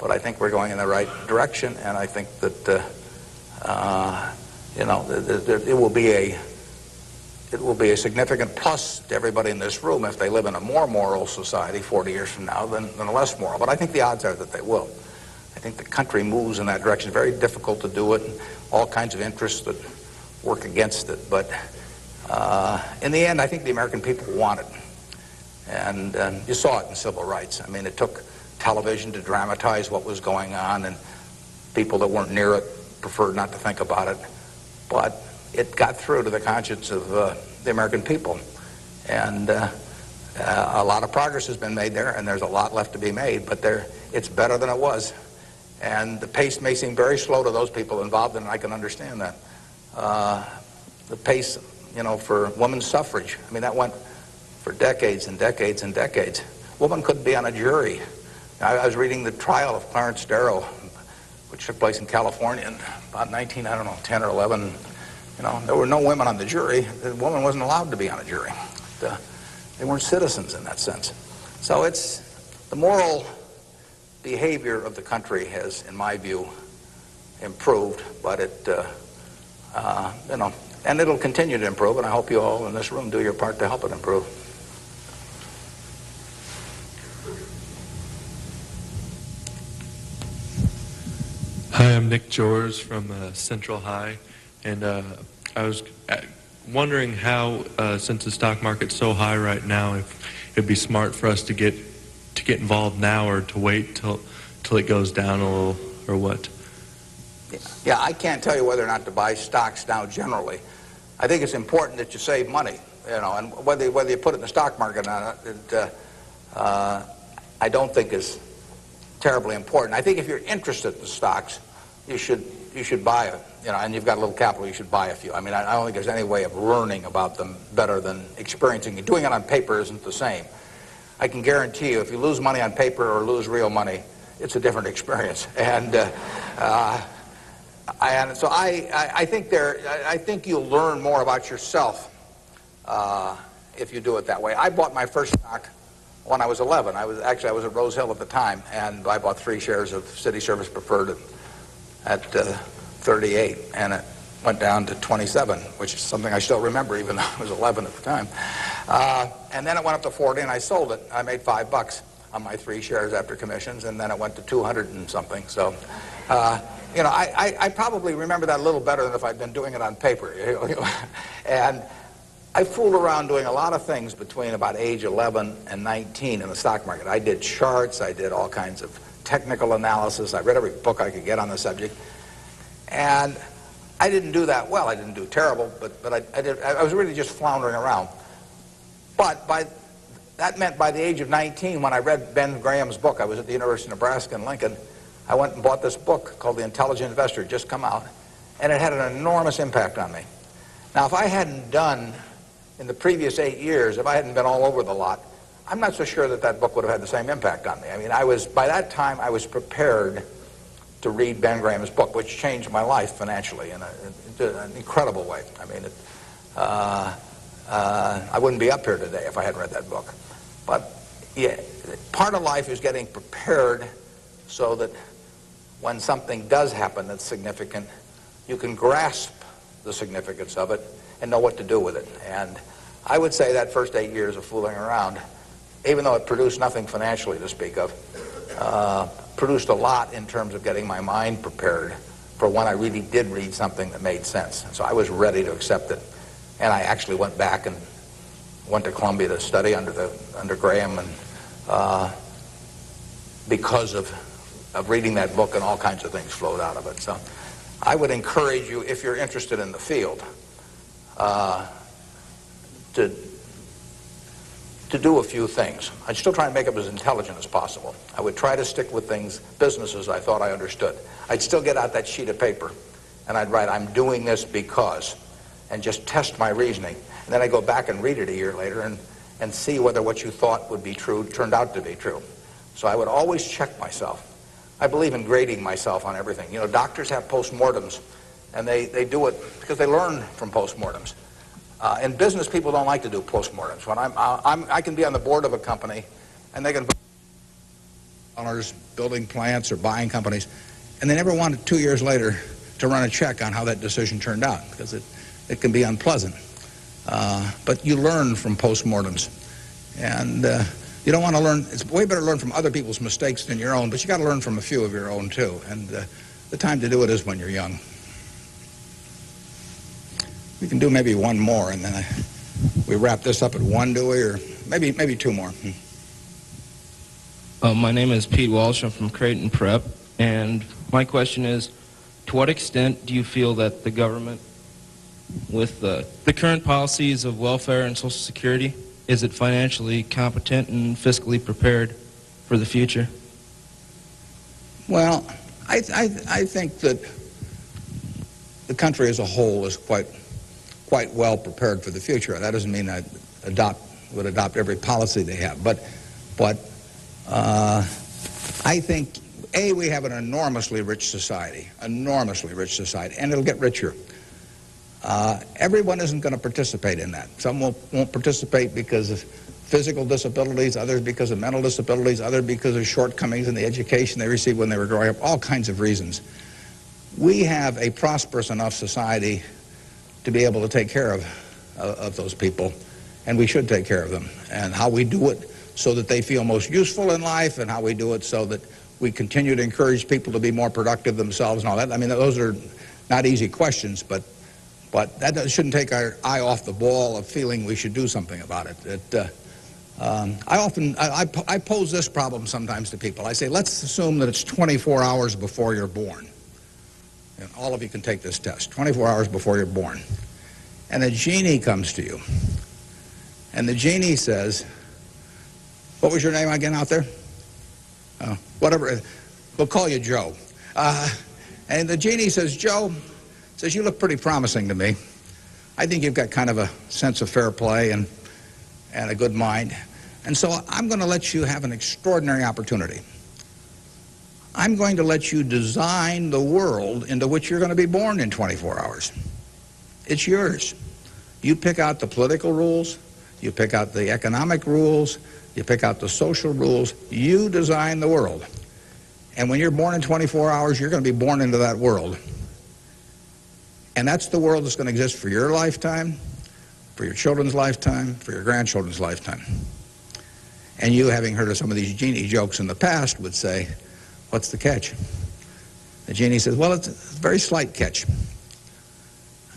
but I think we're going in the right direction, and I think that you know, it will be a significant plus to everybody in this room if they live in a more moral society 40 years from now than a less moral. But I think the odds are that they will. I think the country moves in that direction. It's very difficult to do it, and all kinds of interests that work against it. But in the end, I think the American people want it. And you saw it in civil rights. I mean, it took television to dramatize what was going on, and people that weren't near it preferred not to think about it. But it got through to the conscience of the American people. And a lot of progress has been made there, and there's a lot left to be made, but it's better than it was. And the pace may seem very slow to those people involved, and I can understand that. The pace, you know, for women's suffrage, I mean, that went for decades and decades and decades. Women couldn't be on a jury. I was reading the trial of Clarence Darrow, which took place in California in about 10 or 11. You know, there were no women on the jury. The woman wasn't allowed to be on a jury. They weren't citizens in that sense. So it's the moral behavior of the country has, in my view, improved, but you know, and it'll continue to improve, and I hope you all in this room do your part to help it improve. Hi, I'm Nick Jors from Central High, and I was wondering how, since the stock market's so high right now, if it'd be smart for us to get involved now, or to wait till it goes down a little, or what? Yeah, I can't tell you whether or not to buy stocks now generally. I think it's important that you save money, you know, and whether you put it in the stock market or not, I don't think is terribly important. I think if you're interested in stocks, you should buy it, you know, and you've got a little capital, you should buy a few. I mean, I don't think there's any way of learning about them better than experiencing it. Doing it on paper isn't the same. I can guarantee you, if you lose money on paper or lose real money, it's a different experience. And so I think you'll learn more about yourself if you do it that way. I bought my first stock when I was 11. I was at Rose Hill at the time, and I bought 3 shares of City Service Preferred at 38, and it went down to 27, which is something I still remember, even though I was 11 at the time. And then it went up to 40, and I sold it. I made $5 on my 3 shares after commissions, and then it went to 200 and something. So, you know, I probably remember that a little better than if I'd been doing it on paper. And I fooled around doing a lot of things between about age 11 and 19 in the stock market. I did charts, I did all kinds of technical analysis, I read every book I could get on the subject, and I didn't do that well. I didn't do terrible, but I was really just floundering around. But that meant by the age of 19, when I read Ben Graham's book, I was at the University of Nebraska in Lincoln, I went and bought this book called The Intelligent Investor. It just come out, and it had an enormous impact on me. Now, if I hadn't done, in the previous 8 years, if I hadn't been all over the lot, I'm not so sure that book would have had the same impact on me. I mean, by that time, I was prepared to read Ben Graham's book, which changed my life financially in an incredible way. I mean, I wouldn't be up here today if I hadn't read that book. But yeah, part of life is getting prepared so that when something does happen that's significant, you can grasp the significance of it and know what to do with it. And I would say that first 8 years of fooling around, even though it produced nothing financially to speak of, produced a lot in terms of getting my mind prepared for when I really did read something that made sense. So I was ready to accept it. And I actually went back and went to Columbia to study under Graham, and because of reading that book, and all kinds of things flowed out of it. So I would encourage you, if you're interested in the field, to do a few things. I'd still try and make them as intelligent as possible. I would try to stick with businesses I thought I understood. I'd still get out that sheet of paper and I'd write, I'm doing this because, and just test my reasoning. And then I'd go back and read it a year later and see whether what you thought would be true turned out to be true. So I would always check myself. I believe in grading myself on everything. You know, doctors have postmortems, and they do it because they learn from postmortems. In business, people don't like to do postmortems. When I can be on the board of a company, and they can be building plants or buying companies, and they never wanted 2 years later to run a check on how that decision turned out, because it can be unpleasant. But you learn from postmortems, and you don't want to learn. It's way better to learn from other people's mistakes than your own, but you got to learn from a few of your own too. And the time to do it is when you're young. We can do maybe one more, and then we wrap this up at one, do we? Or maybe two more. My name is Pete Walsh. I'm from Creighton Prep, and my question is, to what extent do you feel that the government, with the current policies of welfare and Social Security, is it financially competent and fiscally prepared for the future? Well, I think that the country as a whole is quite well prepared for the future. That doesn't mean I would adopt every policy they have, but I think we have an enormously rich society, and it'll get richer. Everyone isn't going to participate in that. Some won't participate because of physical disabilities, others because of mental disabilities, others because of shortcomings in the education they received when they were growing up, all kinds of reasons. We have a prosperous enough society to be able to take care of those people, and we should take care of them. And how we do it so that they feel most useful in life, and how we do it so that we continue to encourage people to be more productive themselves and all that. I mean, those are not easy questions, but that shouldn't take our eye off the ball of feeling we should do something about it. I pose this problem sometimes to people. I say, let's assume that it's 24 hours before you're born. And all of you can take this test, 24 hours before you're born. And a genie comes to you. And the genie says, what was your name again out there? Whatever, we'll call you Joe. And the genie says, Joe, says, you look pretty promising to me. I think you've got kind of a sense of fair play and a good mind. And so I'm going to let you have an extraordinary opportunity. I'm going to let you design the world into which you're going to be born in 24 hours. It's yours. You pick out the political rules, you pick out the economic rules, you pick out the social rules, you design the world. And when you're born in 24 hours, you're going to be born into that world. And that's the world that's going to exist for your lifetime, for your children's lifetime, for your grandchildren's lifetime. And you, having heard of some of these genie jokes in the past, would say, what's the catch? The genie says, well, it's a very slight catch.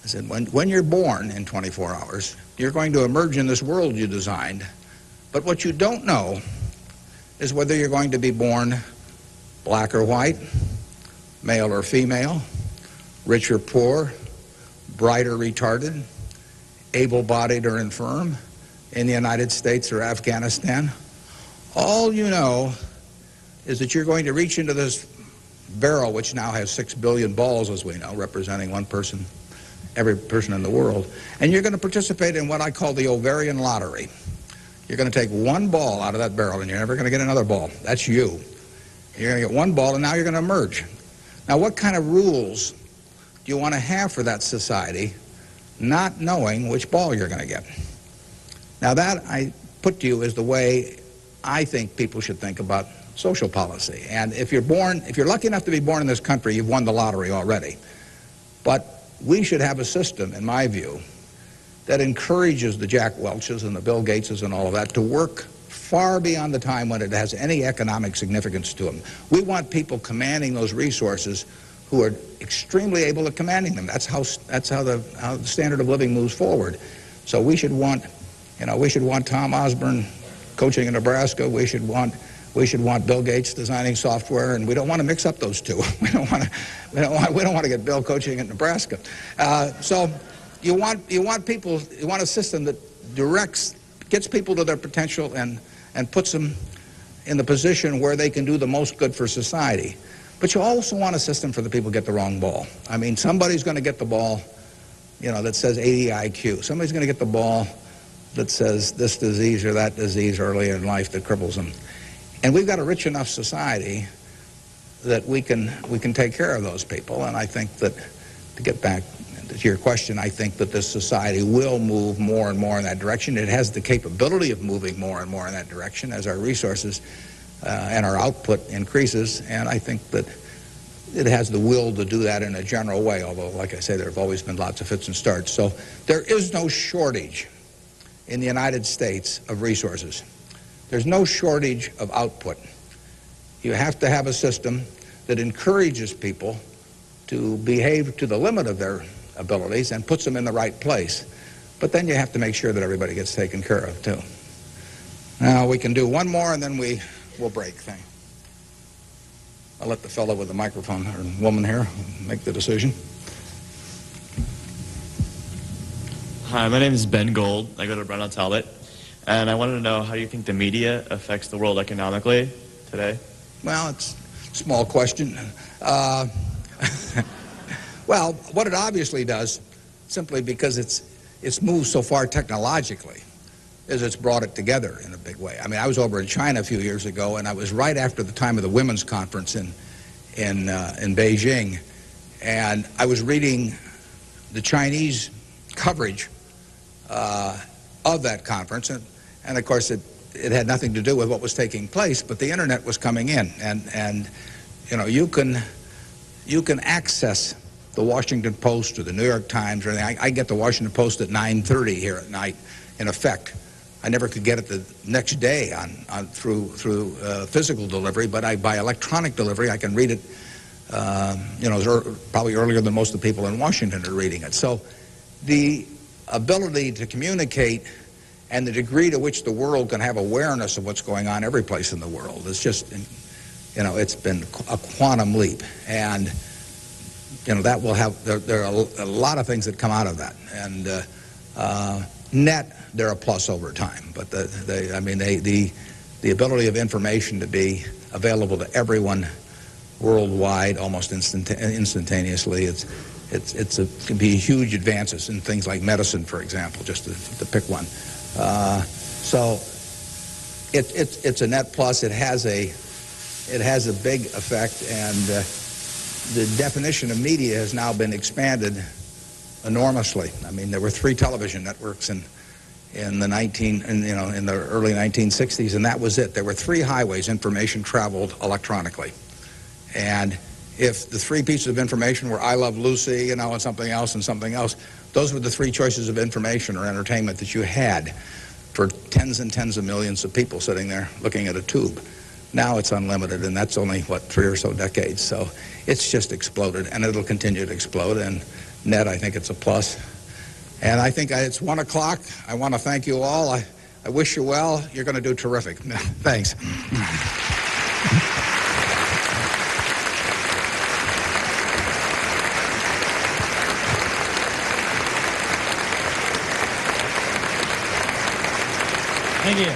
I said, when you're born in 24 hours, you're going to emerge in this world you designed, but what you don't know is whether you're going to be born black or white, male or female, rich or poor, bright or retarded, able-bodied or infirm, in the United States or Afghanistan. All you know is that you're going to reach into this barrel, which now has 6 billion balls, as we know, representing one person, every person in the world, and you're going to participate in what I call the ovarian lottery. You're going to take one ball out of that barrel, and you're never going to get another ball. That's you. You're going to get one ball, and now you're going to emerge. Now, what kind of rules do you want to have for that society, not knowing which ball you're going to get? Now, that I put to you is the way I think people should think about social policy. And if you're lucky enough to be born in this country, you've won the lottery already. But we should have a system, in my view, that encourages the Jack Welches and the Bill Gateses and all of that to work far beyond the time when it has any economic significance to them. We want people commanding those resources who are extremely able at commanding them. That's how the standard of living moves forward. So we should want, Tom Osborne coaching in Nebraska. We should want Bill Gates designing software, and we don't want to mix up those two. We don't want to get Bill coaching in Nebraska. So you want a system that gets people to their potential and puts them in the position where they can do the most good for society. But you also want a system for the people who get the wrong ball. I mean, somebody's going to get the ball, that says 80 IQ. Somebody's going to get the ball that says this disease or that disease early in life that cripples them. And we've got a rich enough society that we can take care of those people. And I think that, to get back to your question, I think that this society will move more and more in that direction. It has the capability of moving more and more in that direction as our resources and our output increases. And I think that it has the will to do that in a general way, although, like I say, there have always been lots of fits and starts. So there is no shortage in the United States of resources. There's no shortage of output. You have to have a system that encourages people to behave to the limit of their abilities and puts them in the right place. But then you have to make sure that everybody gets taken care of, too. Now, we can do one more, and then we'll break. I'll let the fellow with the microphone, or woman here, make the decision. Hi, my name is Ben Gold. I go to Brown Talbot. And I wanted to know, how do you think the media affects the world economically today? Well, it's a small question. Well, what it obviously does, simply because it's moved so far technologically, is it's brought it together in a big way. I mean, I was over in China a few years ago, and I was right after the time of the women's conference in Beijing, and I was reading the Chinese coverage of that conference, and of course it had nothing to do with what was taking place, but the internet was coming in, and you can access the Washington Post or the New York Times or anything. I get the Washington Post at 9:30 here at night. In effect, I never could get it the next day through physical delivery, but by electronic delivery I can read it. Probably earlier than most of the people in Washington are reading it. So the ability to communicate and the degree to which the world can have awareness of what's going on every place in the world is just, it's been a quantum leap. And, that will have, there are a lot of things that come out of that. And net, they're a plus over time. But the ability of information to be available to everyone worldwide almost instantaneously, it can be huge advances in things like medicine, for example, just to pick one. So it's a net plus. It has a big effect, and the definition of media has now been expanded enormously. I mean, there were 3 television networks in the early 1960s, and that was it. There were 3 highways information traveled electronically, and if the 3 pieces of information were I Love Lucy, and something else and something else, those were the 3 choices of information or entertainment that you had for tens and tens of millions of people sitting there looking at a tube. Now it's unlimited, and that's only, 3 or so decades. So it's just exploded, and it'll continue to explode. And net, I think it's a plus. And I think it's 1 o'clock. I want to thank you all. I wish you well. You're going to do terrific. Thanks. Thank you.